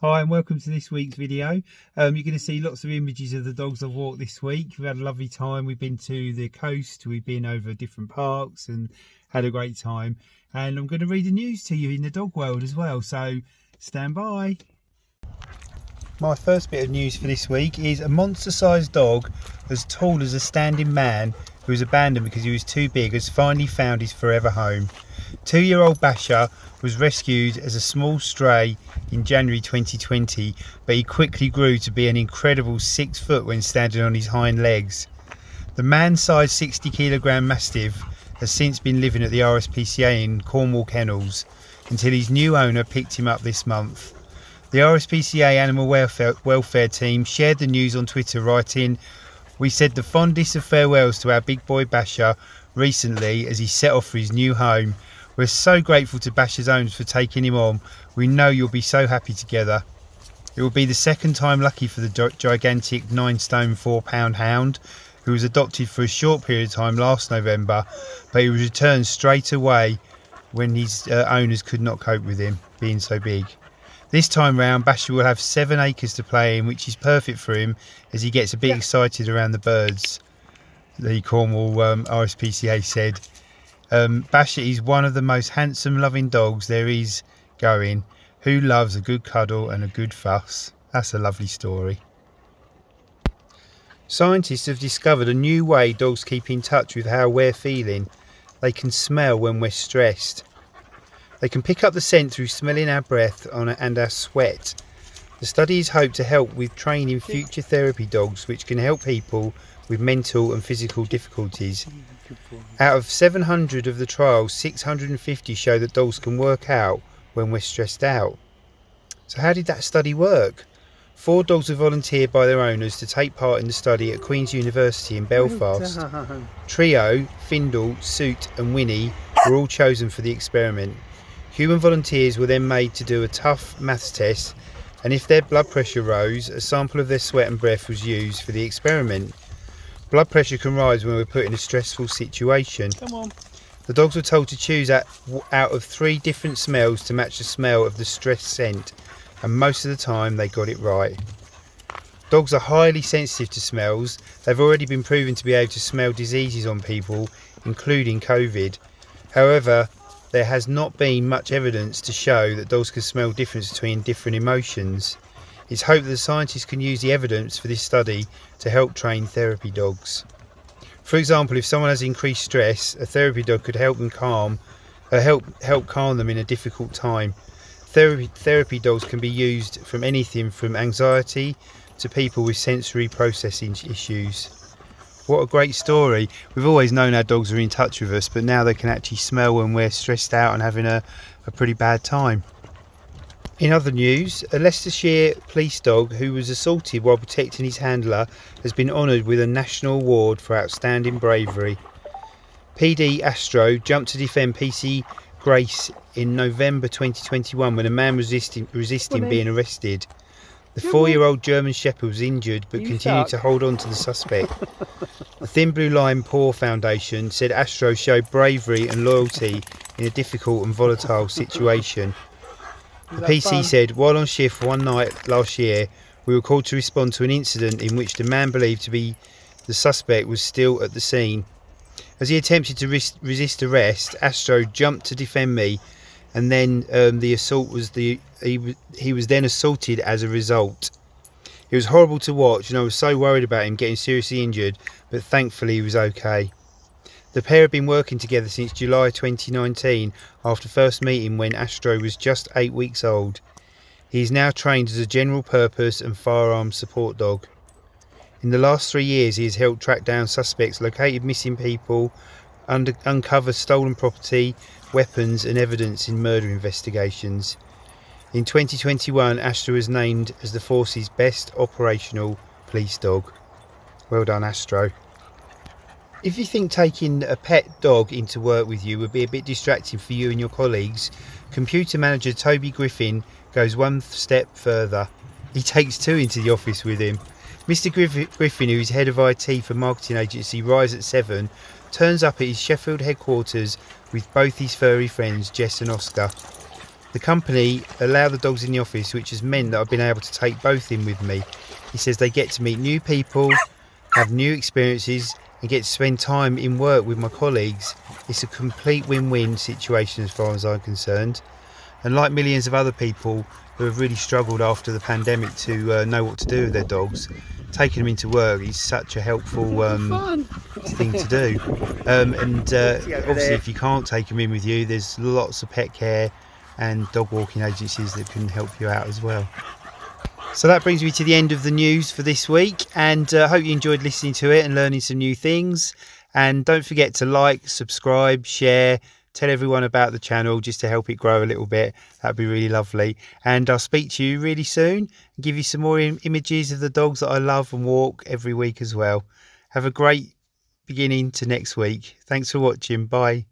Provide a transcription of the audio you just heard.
Hi and welcome to this week's video. You're going to see lots of images of the dogs I've walked this week. We've had a lovely time. We've been to the coast, we've been over different parks and had a great time. And I'm going to read the news to you in the dog world as well, so stand by. My first bit of news for this week is a monster-sized dog as tall as a standing man who was abandoned because he was too big has finally found his forever home. 2-year-old Basher was rescued as a small stray in January 2020, but he quickly grew to be an incredible 6 foot when standing on his hind legs. The man-sized 60-kilogram Mastiff has since been living at the RSPCA in Cornwall Kennels until his new owner picked him up this month. The RSPCA Animal Welfare team shared the news on Twitter, writing, "We said the fondest of farewells to our big boy Basher recently as he set off for his new home. We're so grateful to Basher's owners for taking him on. We know you'll be so happy together." It will be the second time lucky for the gigantic 9 stone 4 pound hound, who was adopted for a short period of time last November, but he was returned straight away when his owners could not cope with him being so big. This time round, Basher will have 7 acres to play in, which is perfect for him as he gets a bit excited around the birds, the Cornwall RSPCA said. Basher is one of the most handsome, loving dogs there is going, who loves a good cuddle and a good fuss. That's a lovely story. Scientists have discovered a new way dogs keep in touch with how we're feeling. They can smell when we're stressed. They can pick up the scent through smelling our breath and our sweat. The study is hoped to help with training future therapy dogs, which can help people with mental and physical difficulties. Out of 700 of the trials, 650 show that dogs can work out when we're stressed out. So how did that study work? 4 dogs were volunteered by their owners to take part in the study at Queen's University in Belfast. Trio, Findle, Suit and Winnie were all chosen for the experiment. Human volunteers were then made to do a tough maths test, and if their blood pressure rose, a sample of their sweat and breath was used for the experiment. Blood pressure can rise when we're put in a stressful situation. Come on. The dogs were told to choose out of 3 different smells to match the smell of the stress scent, and most of the time they got it right. Dogs are highly sensitive to smells. They've already been proven to be able to smell diseases on people, including COVID. However, there has not been much evidence to show that dogs can smell difference between different emotions. It's hoped that the scientists can use the evidence for this study to help train therapy dogs. For example, if someone has increased stress, a therapy dog could help them calm them in a difficult time. Therapy dogs can be used from anything from anxiety to people with sensory processing issues. What a great story. We've always known our dogs are in touch with us, but now they can actually smell when we're stressed out and having a pretty bad time. In other news, a Leicestershire police dog who was assaulted while protecting his handler has been honoured with a national award for outstanding bravery. PD Astro jumped to defend PC Grace in November 2021 when a man resisting being arrested. The 4-year-old German Shepherd was injured but continued to hold on to the suspect. The Thin Blue Line Paw Foundation said Astro showed bravery and loyalty in a difficult and volatile situation. The PC said, while on shift one night last year, we were called to respond to an incident in which the man believed to be the suspect was still at the scene. As he attempted to resist arrest, Astro jumped to defend me, and then he was then assaulted as a result. It was horrible to watch, and I was so worried about him getting seriously injured, but thankfully he was okay. The pair have been working together since July 2019 after first meeting when Astro was just 8 weeks old. He is now trained as a general purpose and firearms support dog. In the last 3 years he has helped track down suspects, located missing people, uncover stolen property, weapons and evidence in murder investigations. In 2021 Astro was named as the force's best operational police dog. Well done, Astro. If you think taking a pet dog into work with you would be a bit distracting for you and your colleagues, computer manager Toby Griffin goes one step further. He takes 2 into the office with him. Mr. Griffin, who is head of IT for marketing agency Rise at 7, turns up at his Sheffield headquarters with both his furry friends Jess and Oscar. The company allow the dogs in the office, which has meant that I've been able to take both in with me. He says they get to meet new people, have new experiences, and get to spend time in work with my colleagues. It's a complete win-win situation as far as I'm concerned. And like millions of other people who have really struggled after the pandemic to know what to do with their dogs, taking them into work is such a helpful thing to do. Obviously, if you can't take them in with you, there's lots of pet care and dog walking agencies that can help you out as well. So that brings me to the end of the news for this week, and I hope you enjoyed listening to it and learning some new things. And don't forget to like, subscribe, share, tell everyone about the channel just to help it grow a little bit. That'd be really lovely. And I'll speak to you really soon and give you some more images of the dogs that I love and walk every week as well. Have a great beginning to next week. Thanks for watching. Bye.